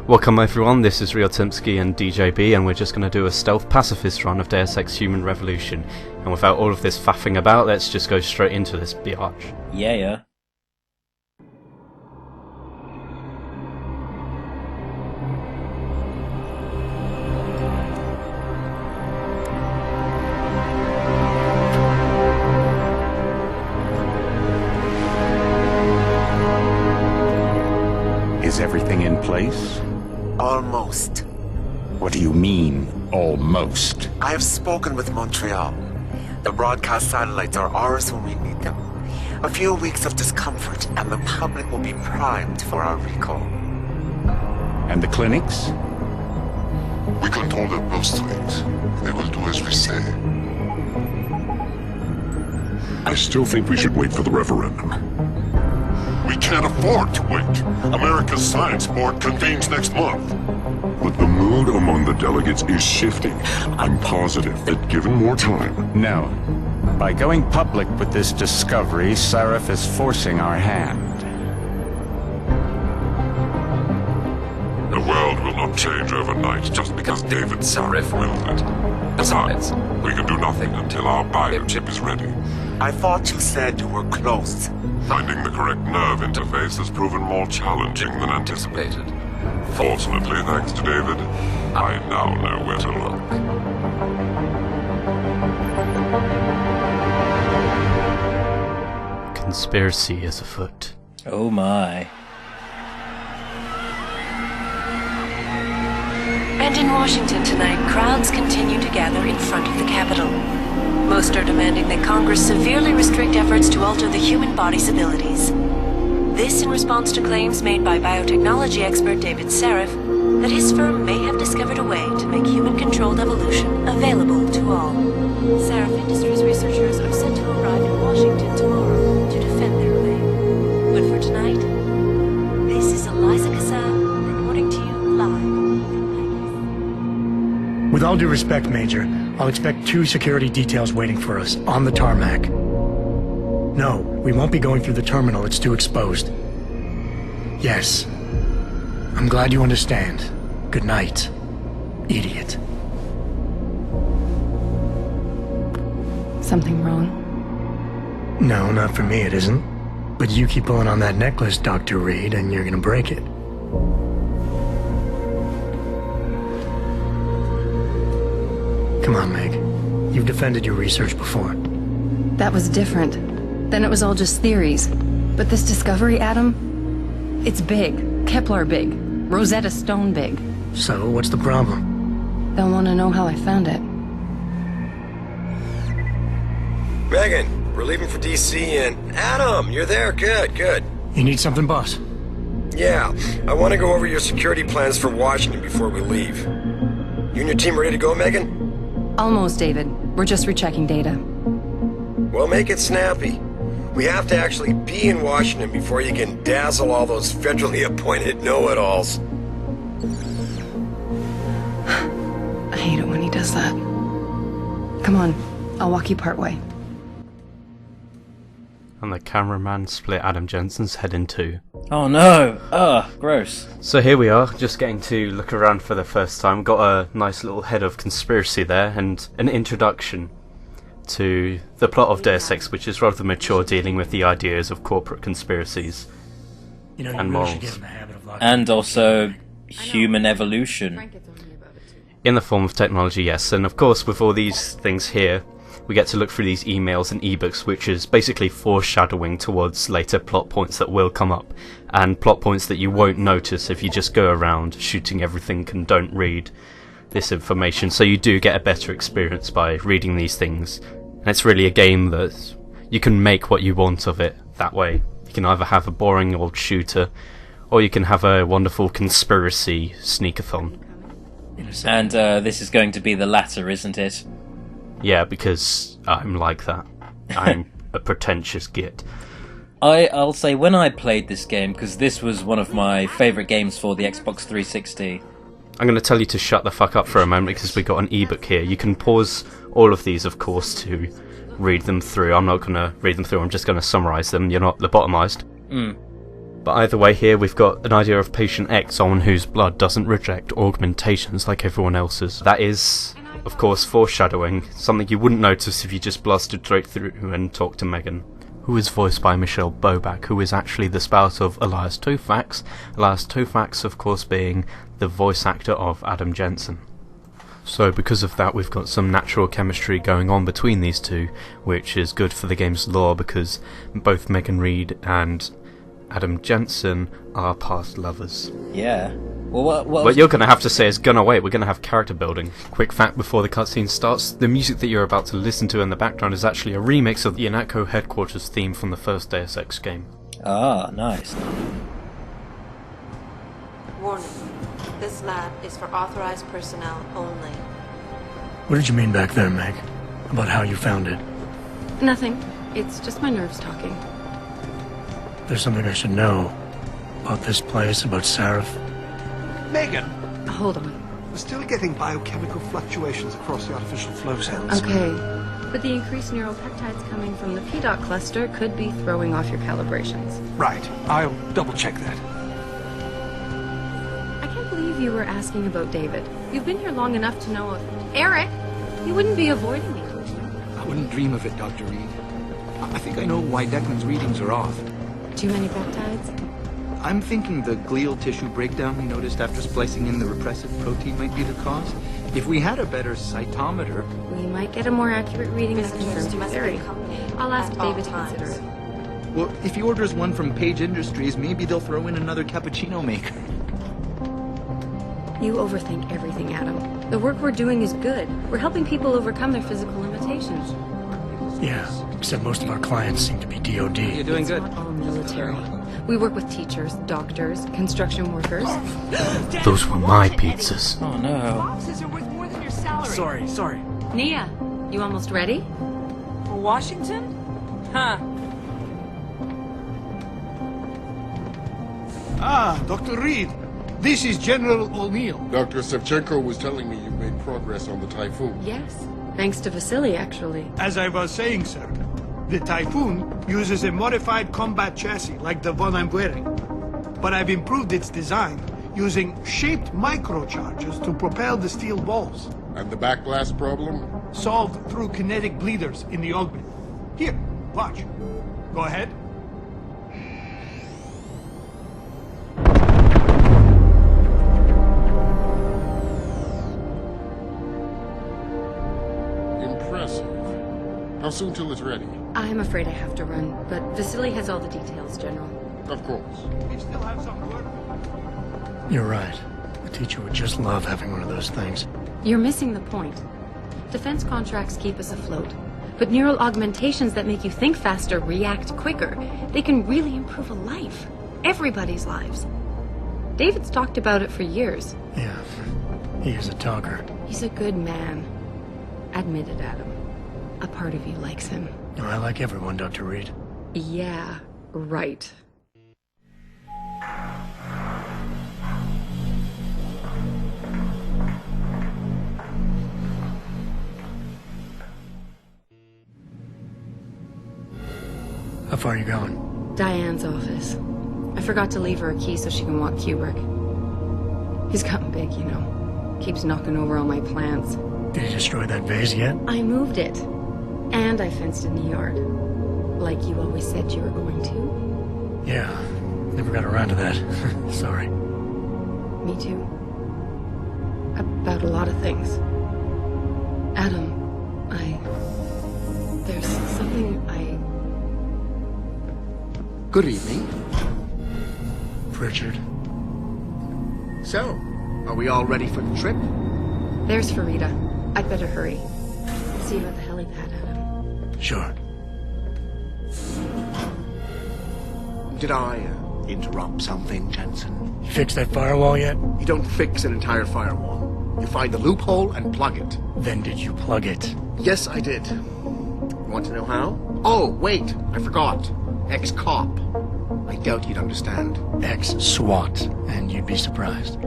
Welcome everyone, this is Real Timsky and DJB, and we're just going to do a stealth pacifist run of Deus Ex Human Revolution. And without all of this faffing about, let's just go straight into this biatch. Yeah. Is everything in place? Almost. What do you mean, almost? I have spoken with Montreal. The broadcast satellites are ours when we need them. A few weeks of discomfort and the public will be primed for our recall. And the clinics? We control their birth rate. They will do as we say. I still think we should wait for the referendum. We can't afford to wait. America's Science Board convenes next month. But the mood among the delegates is shifting. I'm positive that given more time... No. By going public with this discovery, Sarif is forcing our hand. The world will not change overnight just because David Sarif willed it. Besides, we can do nothing until our biochip is ready. I thought you said you were close. Finding the correct nerve interface has proven more challenging than anticipated. Fortunately, thanks to David, I now know where to look. Conspiracy is afoot. Oh my. And in Washington tonight, crowds continue to gather in front of the Capitol. Most are demanding that Congress severely restrict efforts to alter the human body's abilities. This in response to claims made by biotechnology expert David Sarif that his firm may have discovered a way to make human-controlled evolution available to all. Sarif Industries researchers are set to arrive in Washington tomorrow to defend their claim. But for tonight, this is Eliza Kassab reporting to you live. With all due respect, Major, I'll expect 2 security details waiting for us on the tarmac. No, we won't be going through the terminal, it's too exposed. Yes. I'm glad you understand. Good night, idiot. Something wrong? No, not for me it isn't. But you keep pulling on that necklace, Dr. Reed, and you're gonna break it. Come on, Meg. You've defended your research before. That was different. Then it was all just theories. But this discovery, Adam, it's big. Kepler big. Rosetta Stone big. So, what's the problem? They'll want to know how I found it. Megan, we're leaving for DC and... Adam, you're there. Good. You need something, boss? Yeah, I want to go over your security plans for Washington before we leave. You and your team ready to go, Megan? Almost, David. We're just rechecking data. Well, make it snappy. We have to actually be in Washington before you can dazzle all those federally appointed know-it-alls. I hate it when he does that. Come on, I'll walk you part way. And the cameraman split Adam Jenson's head in 2. Oh no! Ugh, gross. So here we are, just getting to look around for the first time. Got a nice little head of conspiracy there, and an introduction to the plot of Deus Ex, which is rather mature, dealing with the ideas of corporate conspiracies and morals. And also human evolution. In the form of technology, yes. And of course, with all these things here, we get to look through these emails and ebooks, which is basically foreshadowing towards later plot points that will come up, and plot points that you won't notice if you just go around shooting everything and don't read this information. So you do get a better experience by reading these things. And it's really a game that you can make what you want of it that way. You can either have a boring old shooter, or you can have a wonderful conspiracy sneakathon. And this is going to be the latter, isn't it? Yeah, because I'm like that. I'm a pretentious git. I'll say when I played this game, because this was one of my favourite games for the Xbox 360. I'm going to tell you to shut the fuck up for a moment because we got an ebook here. You can pause all of these, of course, to read them through. I'm not going to read them through, I'm just going to summarise them. You're not lobotomised. But either way, here we've got an idea of Patient X, someone whose blood doesn't reject augmentations like everyone else's. That is, of course, foreshadowing, something you wouldn't notice if you just blasted straight through and talked to Megan, who is voiced by Michelle Bobak, who is actually the spouse of Elias Toufax. Elias Toufax, of course, being the voice actor of Adam Jenson. So because of that, we've got some natural chemistry going on between these two, which is good for the game's lore because both Megan Reed and Adam Jenson are past lovers. Yeah. Well, what you're going to have to say is gonna wait, we're going to have character building. Quick fact before the cutscene starts, the music that you're about to listen to in the background is actually a remix of the Inatco Headquarters theme from the first Deus Ex game. Ah, nice. Warning. This lab is for authorized personnel only. What did you mean back there, Meg? About how you found it? Nothing. It's just my nerves talking. There's something I should know. About this place, about Sarif. Megan! Hold on. We're still getting biochemical fluctuations across the artificial flow cells. Okay. But the increased neuropeptides coming from the PDOT cluster could be throwing off your calibrations. Right. I'll double-check that. I can't believe you were asking about David. You've been here long enough to know of Eric. You wouldn't be avoiding me, would you? I wouldn't dream of it, Dr. Reed. I think I know why Declan's readings are off. Too many peptides? I'm thinking the glial tissue breakdown we noticed after splicing in the repressive protein might be the cause. If we had a better cytometer... We might get a more accurate reading that confirms your theory. I'll ask David to consider it. Well, if he orders one from Page Industries, maybe they'll throw in another cappuccino maker. You overthink everything, Adam. The work we're doing is good. We're helping people overcome their physical limitations. Yeah, except most of our clients seem to be DOD. You're doing good. It's not all military. We work with teachers, doctors, construction workers. Those were my pizzas. Oh no. Boxes are worth more than your salary. Sorry. Nia, you almost ready? For Washington? Huh. Ah, Dr. Reed. This is General O'Neill. Dr. Sevchenko was telling me you made progress on the Typhoon. Yes. Thanks to Vasily, actually. As I was saying, sir, the Typhoon uses a modified combat chassis like the one I'm wearing. But I've improved its design using shaped microcharges to propel the steel balls. And the backblast problem? Solved through kinetic bleeders in the augment. Here, watch. Go ahead. How soon till it's ready? I'm afraid I have to run, but Vasily has all the details, General. Of course. We still have some work. You're right. The teacher would just love having one of those things. You're missing the point. Defense contracts keep us afloat. But neural augmentations that make you think faster, react quicker, they can really improve a life. Everybody's lives. David's talked about it for years. Yeah, he is a talker. He's a good man. Admit it, Adam. A part of you likes him. No, I like everyone, Dr. Reed. Yeah, right. How far are you going? Diane's office. I forgot to leave her a key so she can walk Kubrick. He's gotten big, you know. Keeps knocking over all my plants. Did you destroy that vase yet? I moved it. And I fenced in the yard. Like you always said you were going to. Yeah, never got around to that. Sorry. Me too. About a lot of things. Adam, there's something Good evening. Richard. So, are we all ready for the trip? There's Farida. I'd better hurry. See you at the helipad, Adam. Sure. Did I interrupt something, Jensen? You fixed that firewall yet? You don't fix an entire firewall. You find the loophole and plug it. Then did you plug it? Yes, I did. Want to know how? Oh, wait, I forgot. Ex-cop. I doubt you'd understand. Ex-SWAT, and you'd be surprised.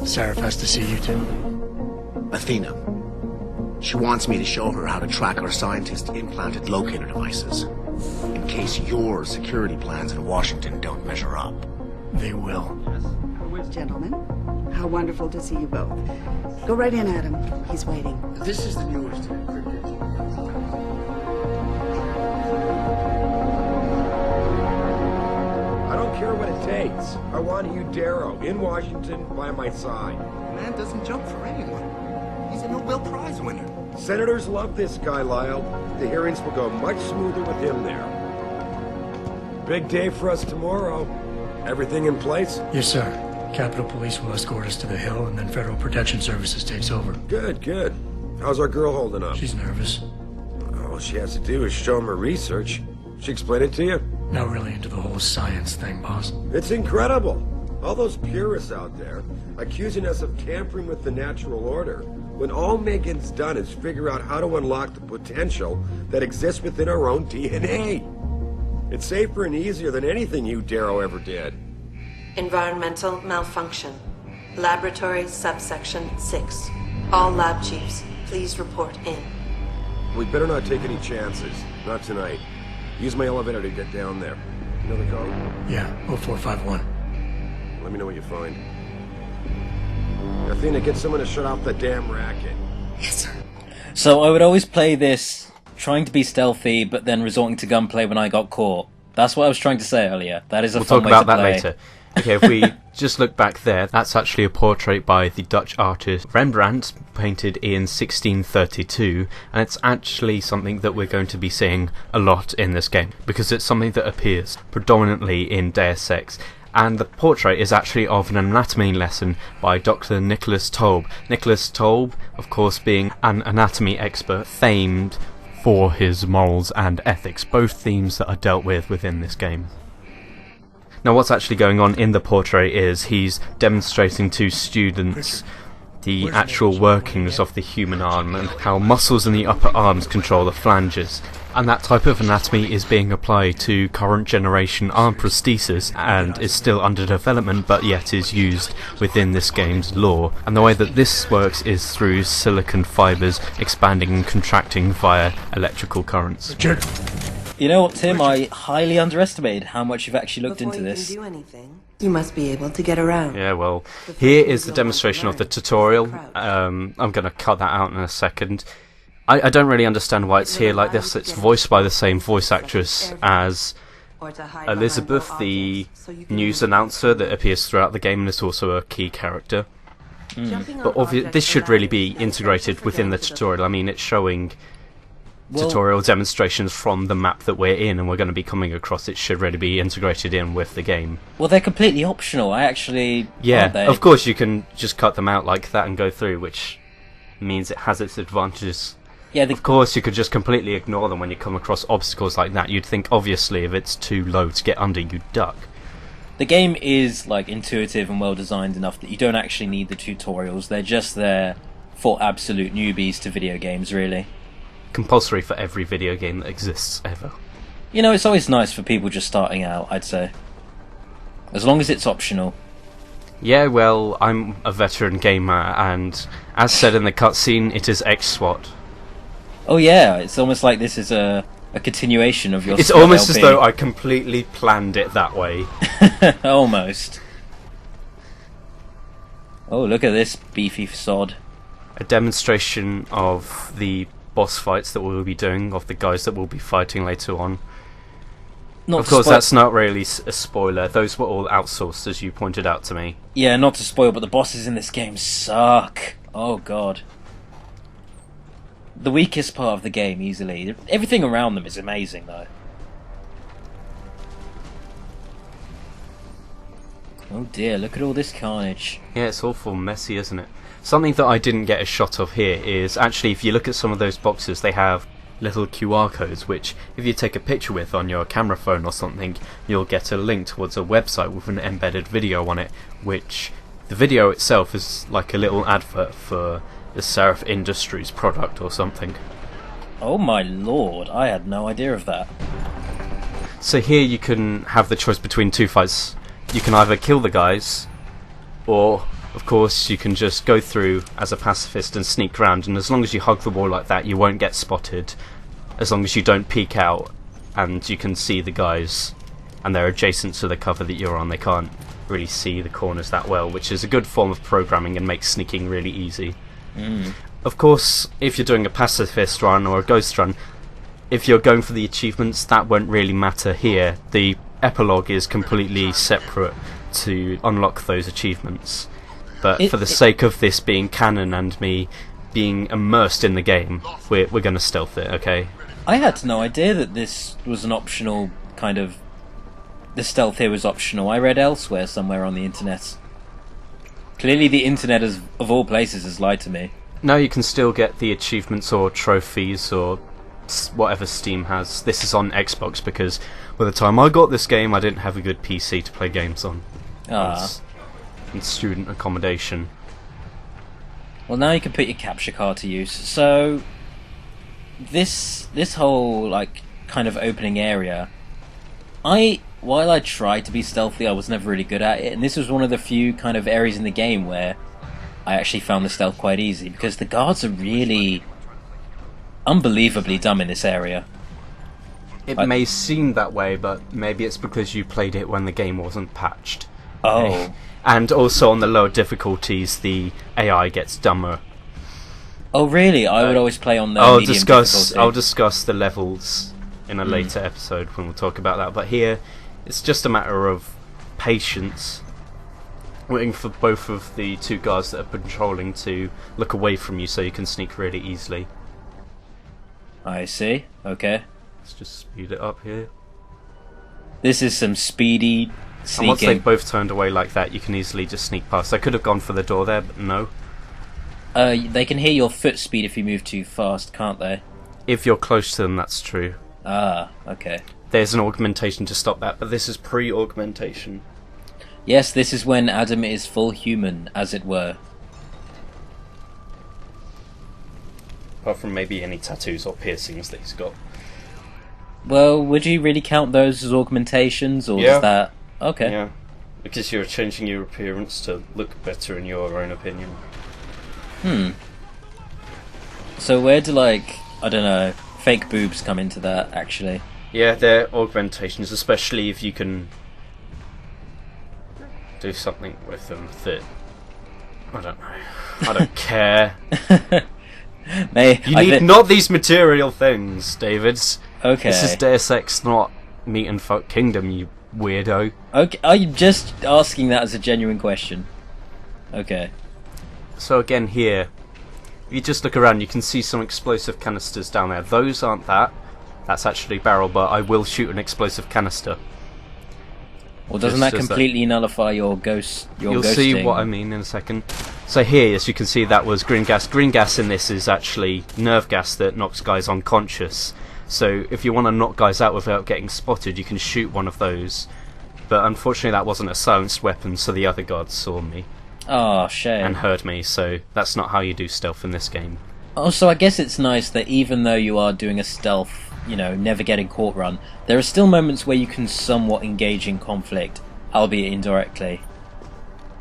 Sarif has to see you too. Athena. She wants me to show her how to track our scientists' implanted locator devices. in case your security plans in Washington don't measure up. They will. Gentlemen, how wonderful to see you both. Go right in, Adam. He's waiting. This is the newest encrypted. I don't care what it takes. I want you, Darrow, in Washington, by my side. The man doesn't jump for anyone. He's a Nobel Prize winner. Senators love this guy, Lyle. The hearings will go much smoother with him there. Big day for us tomorrow. Everything in place? Yes, sir. Capitol Police will escort us to the Hill, and then Federal Protection Services takes over. Good, good. How's our girl holding up? She's nervous. All she has to do is show him her research. She explain it to you? Not really into the whole science thing, boss. It's incredible. All those purists out there accusing us of tampering with the natural order, when all Megan's done is figure out how to unlock the potential that exists within our own DNA. It's safer and easier than anything you, Darrow, ever did. Environmental malfunction. Laboratory subsection 6. All lab chiefs, please report in. We better not take any chances. Not tonight. Use my elevator to get down there. You know the code? Yeah, 0451. Let me know what you find. Athena, get someone to shut off the damn racket. Yes, sir. So I would always play this trying to be stealthy, but then resorting to gunplay when I got caught. That's what I was trying to say earlier. That is a fun way to play. We'll talk about that later. Okay, if we just look back there, that's actually a portrait by the Dutch artist Rembrandt, painted in 1632, and it's actually something that we're going to be seeing a lot in this game, because it's something that appears predominantly in Deus Ex. And the portrait is actually of an anatomy lesson by Dr. Nicholas Taub. Nicholas Taub, of course, being an anatomy expert famed for his morals and ethics, both themes that are dealt with within this game. Now what's actually going on in the portrait is he's demonstrating to students the actual workings of the human arm and how muscles in the upper arms control the flanges. And that type of anatomy is being applied to current generation arm prosthesis and is still under development, but yet is used within this game's lore. And the way that this works is through silicon fibers expanding and contracting via electrical currents. You know what, Tim? I highly underestimated how much you've actually looked into this. Before you can do anything, you must be able to get around. Yeah, well, here is the demonstration of the tutorial. I'm going to cut that out in a second. I don't really understand why it's here like this. It's voiced by the same voice actress as Elizabeth, the news announcer that appears throughout the game and is also a key character. But this should really be integrated within the tutorial. I mean, it's showing tutorial demonstrations from the map that we're in and we're going to be coming across. It should really be integrated in with the game. Well, they're completely optional. I actually... Yeah, of course you can just cut them out like that and go through, which means it has its advantages. Yeah, of course you could just completely ignore them when you come across obstacles like that. You'd think, obviously, if it's too low to get under, you'd duck. The game is like intuitive and well designed enough that you don't actually need the tutorials. They're just there for absolute newbies to video games, really. Compulsory for every video game that exists ever. You know, it's always nice for people just starting out, I'd say. As long as it's optional. Yeah, well, I'm a veteran gamer, and as said in the cutscene, it is ex-SWAT. Oh yeah, it's almost like this is a continuation of your... It's almost as though I completely planned it that way. Almost. Oh, look at this beefy sod. A demonstration of the boss fights that we'll be doing, of the guys that we'll be fighting later on. Of course, that's not really a spoiler. Those were all outsourced, as you pointed out to me. Yeah, not to spoil, but the bosses in this game suck. Oh god. The weakest part of the game, easily. Everything around them is amazing, though. Oh dear, look at all this carnage. Yeah, it's awful messy, isn't it? Something that I didn't get a shot of here is, actually, if you look at some of those boxes, they have little QR codes, which, if you take a picture with on your camera phone or something, you'll get a link towards a website with an embedded video on it, which, the video itself is like a little advert for the Sarif Industries product or something. Oh my lord, I had no idea of that. So here you can have the choice between two fights. You can either kill the guys, or, of course, you can just go through as a pacifist and sneak around, and as long as you hug the wall like that, you won't get spotted, as long as you don't peek out and you can see the guys, and they're adjacent to the cover that you're on. They can't really see the corners that well, which is a good form of programming and makes sneaking really easy. Of course, if you're doing a pacifist run or a ghost run, if you're going for the achievements, that won't really matter here. The epilogue is completely separate to unlock those achievements. But for the sake of this being canon and me being immersed in the game, we're going to stealth it, okay? I had no idea that this was an optional kind of... The stealth here was optional. I read elsewhere somewhere on the internet. Clearly the internet, of all places, has lied to me. No, you can still get the achievements or trophies or whatever Steam has. This is on Xbox because by the time I got this game, I didn't have a good PC to play games on. In student accommodation. Well, now you can put your capture card to use. So, this whole like kind of opening area, while I tried to be stealthy, I was never really good at it, and this was one of the few kind of areas in the game where I actually found the stealth quite easy, because the guards are really unbelievably dumb in this area. It may seem that way, but maybe it's because you played it when the game wasn't patched. Oh. And also on the lower difficulties, the AI gets dumber. Oh, really? I would always play on the medium difficulty. I'll discuss the levels in a later episode when we'll talk about that. But here, it's just a matter of patience, waiting for both of the two guards that are patrolling to look away from you so you can sneak really easily. I see. Okay. Let's just speed it up here. This is some speedy sneaking. And once they've both turned away like that, you can easily just sneak past. I could have gone for the door there, but no. They can hear your foot speed if you move too fast, can't they? If you're close to them, that's true. Ah, okay. There's an augmentation to stop that, but this is pre-augmentation. Yes, this is when Adam is full human, as it were. Apart from maybe any tattoos or piercings that he's got. Well, would you really count those as augmentations, or is that... Okay. Yeah, because you're changing your appearance to look better in your own opinion. So where do, like, I don't know, fake boobs come into that, actually? Yeah, they're augmentations, especially if you can do something with them that... I don't know. I don't care. You need not these material things, David. Okay. This is Deus Ex, not Meat and Fuck Kingdom, you weirdo. Okay, I'm just asking that as a genuine question. Okay. So again here, if you just look around, you can see some explosive canisters down there. Those aren't that. That's actually barrel, but I will shoot an explosive canister. Well, doesn't that completely nullify your ghost? You'll see what I mean in a second. So here, as you can see, that was green gas. Green gas in this is actually nerve gas that knocks guys unconscious. So if you want to knock guys out without getting spotted, you can shoot one of those. But unfortunately that wasn't a silenced weapon, so the other guards saw me. Oh, shame. And heard me, so that's not how you do stealth in this game. Also, I guess it's nice that even though you are doing a stealth, you know, never getting caught run, there are still moments where you can somewhat engage in conflict, albeit indirectly.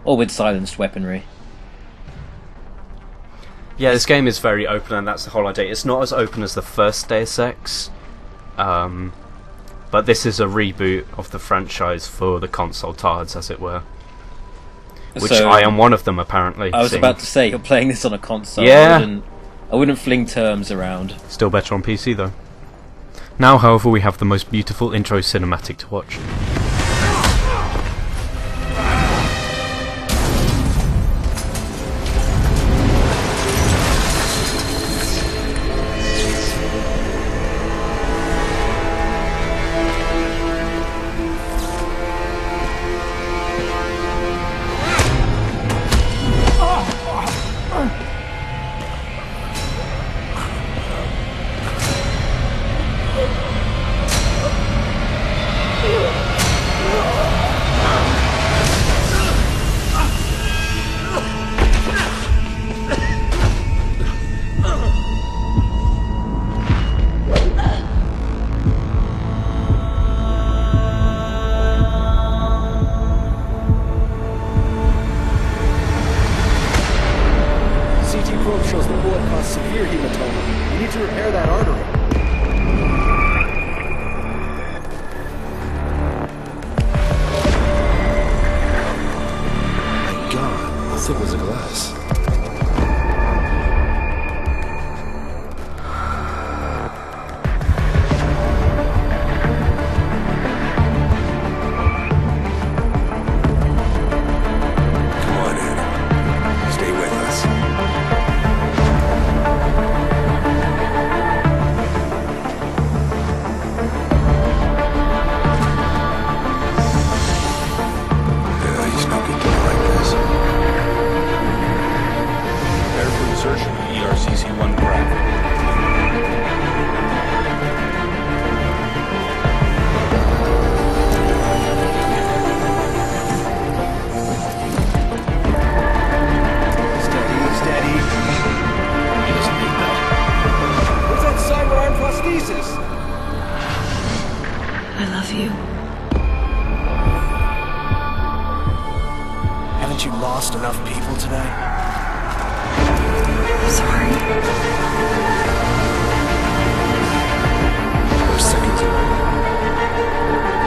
Or with silenced weaponry. Yeah, this game is very open, and that's the whole idea. It's not as open as the first Deus Ex, but this is a reboot of the franchise for the console tards, as it were. Which So, I am one of them, apparently. I was about to say, you're playing this on a console. Yeah. I wouldn't fling terms around. Still better on PC, though. Now, however, we have the most beautiful intro cinematic to watch. thick was the glass? I love you. Haven't you lost enough people today? I'm sorry. We're seconds away.